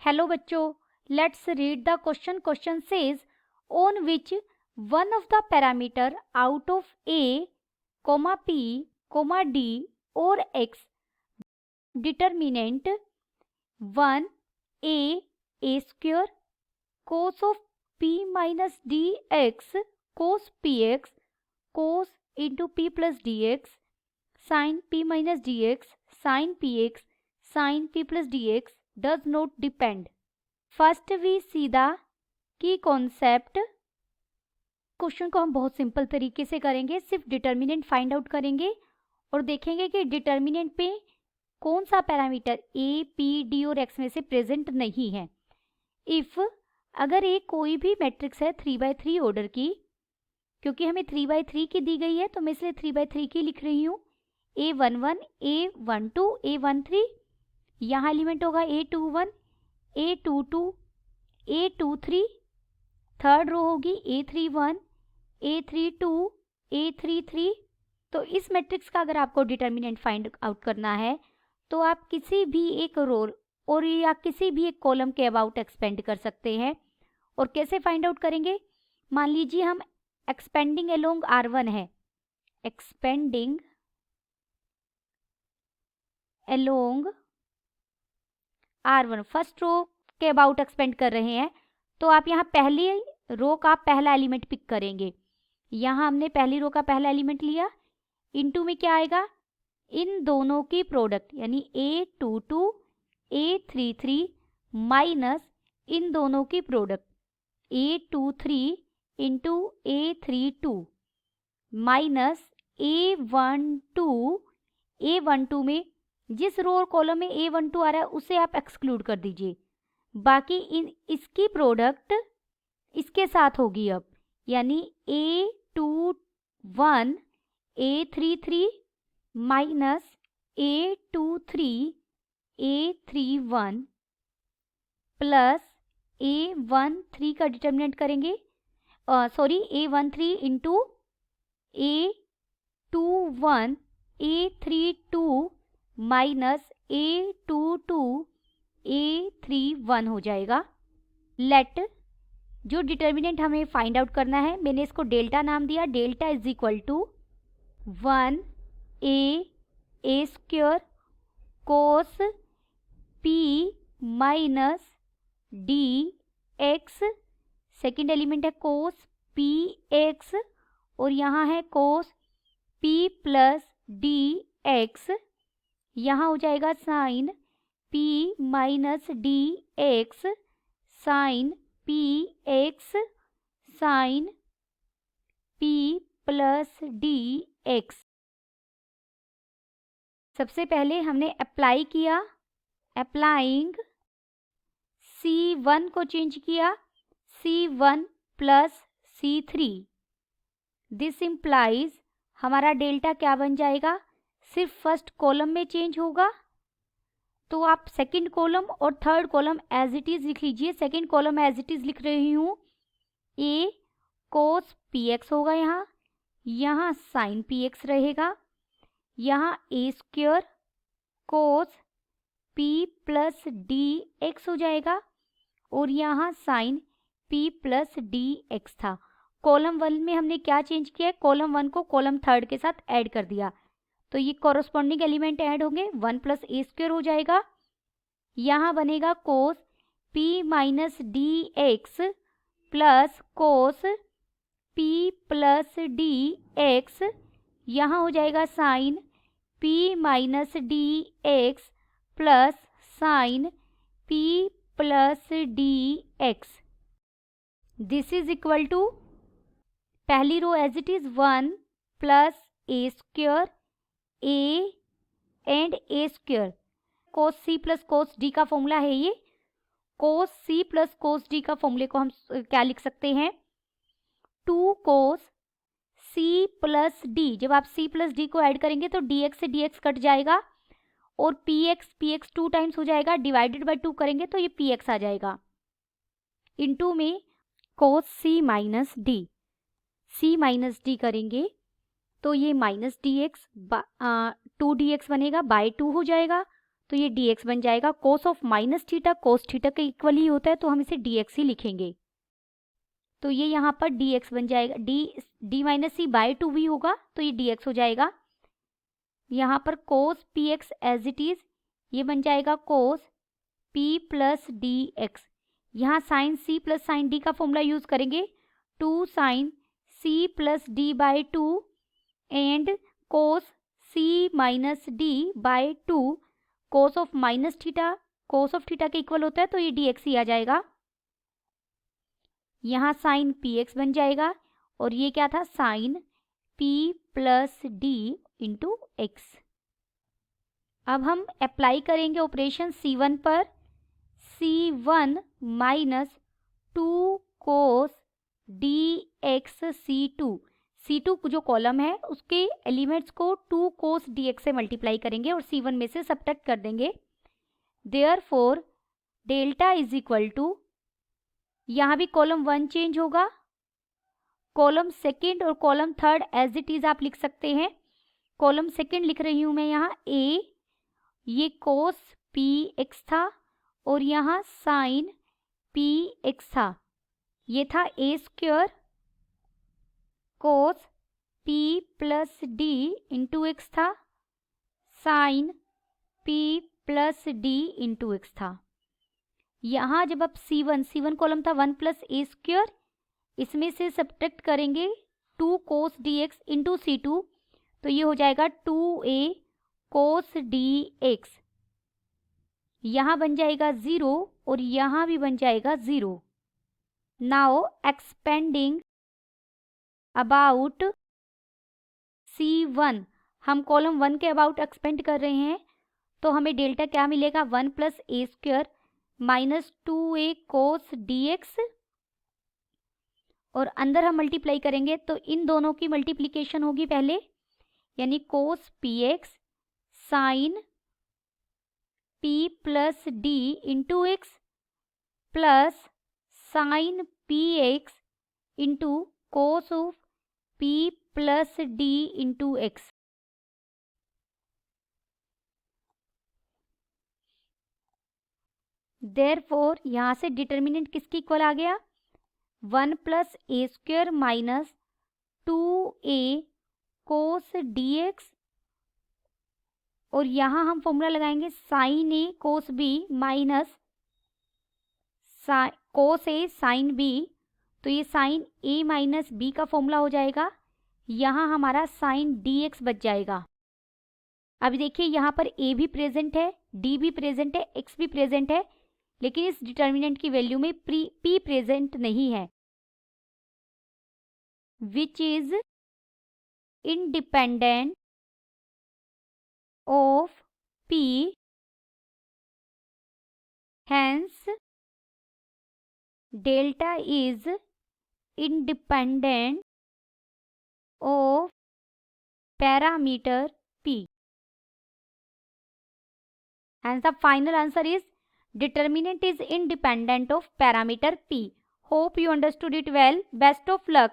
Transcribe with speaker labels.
Speaker 1: Hello बच्चों, let's read the question. Question says on which one of the parameter out of a, p, d और x determinant 1 a square cos of p minus dx cos px cos into p plus dx sin p minus dx sin px sin p plus dx does not depend. First we see the key concept. Question को हम बहुत simple तरीके से करेंगे, सिर्फ determinant find out करेंगे और देखेंगे कि डिटर्मिनेंट पे कौन सा पैरामीटर ए, पी, डी और एक्स में से प्रेजेंट नहीं है. इफ अगर ए कोई भी मैट्रिक्स है 3/3 ऑर्डर की, क्योंकि हमें 3/3 की दी गई है तो मैं इसलिए 3/3 की लिख रही हूँ. A11, A12, A13, यहाँ एलिमेंट होगा A21, A22, A23, third row होगी A31, A32, A33. तो इस मैट्रिक्स का अगर आपको डिटर्मिनेंट फाइंड आउट करना है तो आप किसी भी एक रो और या किसी भी एक कॉलम के अबाउट एक्सपेंड कर सकते हैं. और कैसे फाइंड आउट करेंगे? मान लीजिए हम एक्सपेंडिंग अलोंग R1 है, expanding along R1 first row के अबाउट एक्सपेंड कर रहे हैं, तो आप यहाँ पहली रो का पहला एलिमेंट पिक करेंगे. यहाँ हमने पहली रो का पहला एलिमेंट लिया, इनटू में क्या आएगा? इन दोनों की प्रोडक्ट यानी A22, A33 माइनस इन दोनों की product A23 into A32 minus A12. A12 में जिस रो और कॉलम में A12 आ रहा है उसे आप एक्सक्लूड कर दीजिए, बाकी इसकी प्रोडक्ट इसके साथ होगी अब, यानी A21 A33 minus A23 A31 plus A13 का डिटर्मिनेंट करेंगे, sorry A13 into A21 A32 minus A22 A31 हो जाएगा. लेट जो डिटर्मिनेंट हमें फाइंड आउट करना है, मैंने इसको डेल्टा नाम दिया. Delta is equal to 1 a square cos p minus D x, second element है कोस पी एक्स और यहाँ है cos p plus D x. यहाँ हो जाएगा sine p minus D x sine p x sine p plus D x. सबसे पहले हमने अप्लाई किया, अप्लाइंग C1 को चेंज किया C1 plus C3. This implies हमारा डेल्टा क्या बन जाएगा? सिर्फ फर्स्ट कॉलम में चेंज होगा, तो आप सेकंड कॉलम और third column as it is लिख लीजिए. Second column as it is लिख रही हूँ, ए कोस पी एक्स होगा, यहाँ साइन पी एक्स रहेगा, यहाँ A square cos P plus D X हो जाएगा और यहाँ sine P plus D X था. कॉलम 1 में हमने क्या चेंज किया? कॉलम 1 को कॉलम 3 के साथ ऐड कर दिया, तो ये कॉरस्पॉन्डिंग एलिमेंट ऐड होंगे, 1 प्लस ए स्क्वायर हो जाएगा. यहाँ बनेगा cos p minus D X plus cos p plus D x. यहाँ हो जाएगा sine p minus D X plus sine p plus D X. This is equal to पहली row as it is 1 plus A square A and A square cos C plus cos D का formula है ये. कोस C plus cos D का फॉर्मूले को हम क्या लिख सकते हैं? 2 कोस सी प्लस डी. जब आप सी प्लस डी को ऐड करेंगे तो डी एक्स से डी एक्स कट जाएगा और पी एक्स 2 टाइम्स हो जाएगा, डिवाइडेड बाई 2 करेंगे तो ये पी एक्स आ जाएगा. इनटू में कोस सी माइनस डी, सी माइनस डी करेंगे तो ये minus D x 2 D x बनेगा, बाय 2 हो जाएगा, तो ये dx बन जाएगा। cos of minus theta cos theta के इक्वल ही होता है, तो हम इसे dx ही लिखेंगे। तो ये यहाँ पर dx बन जाएगा, d माइनस सी बाय 2 भी होगा, तो ये dx हो जाएगा। यहाँ पर cos px as it is, ये बन जाएगा cos p प्लस dx। यहाँ sine c plus sine d का फॉर्मूला यूज करेंगे, 2 sine c plus d by 2 and cos c minus d by 2। cos of minus theta cos of theta के equal होता है, तो ये dx ही आ जाएगा। यहाँ साइन px बन जाएगा और ये क्या था, sine p plus d into x. अब हम अप्लाई करेंगे ऑपरेशन C1 पर, C1 माइनस 2 कोस dx C2। C2 जो कॉलम है उसके एलिमेंट्स को 2 कोस dx से मल्टीप्लाई करेंगे और C1 में से सब्ट्रैक्ट कर देंगे। Therefore delta is equal to, यहाँ भी कॉलम 1 चेंज होगा, कॉलम सेकेंड और column third as it is आप लिख सकते हैं। कॉलम सेकेंड लिख रही हूँ मैं यहाँ a, ये cos px था और यहाँ साइन px था। ये था a square cos p plus d into X था, sine p plus d into X था। यहाँ जब आप C1 कॉलम था 1 प्लस a स्क्वायर, इसमें से सब्ट्रैक्ट करेंगे 2 cos dx इंटू C2, तो ये हो जाएगा 2a cos dx। यहाँ बन जाएगा 0 और यहाँ भी बन जाएगा 0। नाउ एक्सपेंडिंग अबाउट C1, हम कॉलम 1 के अबाउट एक्सपेंड कर रहे हैं, तो हमें डेल्टा क्या मिलेगा, 1 plus a square minus 2a cos dx, और अंदर हम मल्टीप्लाई करेंगे तो इन दोनों की मल्टीप्लिकेशन होगी पहले, यानी cos px sine p plus d into x plus sine px into cos of p plus d into x. Therefore यहाँ से डिटर्मिनेंट किसकी इक्वल आ गया, 1 plus a square minus 2a cos dx, और यहाँ हम फॉर्मूला लगाएंगे sine a cos b minus cos a sine b, तो ये साइन a माइनस b का फॉर्मूला हो जाएगा। यहाँ हमारा साइन dx बच जाएगा। अभी देखिए यहाँ पर a भी प्रेजेंट है, d भी प्रेजेंट है, x भी प्रेजेंट है, लेकिन इस डिटर्मिनेंट की वैल्यू में p प्रेजेंट नहीं है, which is independent of p, hence delta is independent of parameter p. Hence the final answer is determinant is independent of parameter p. Hope you understood it well. Best of luck.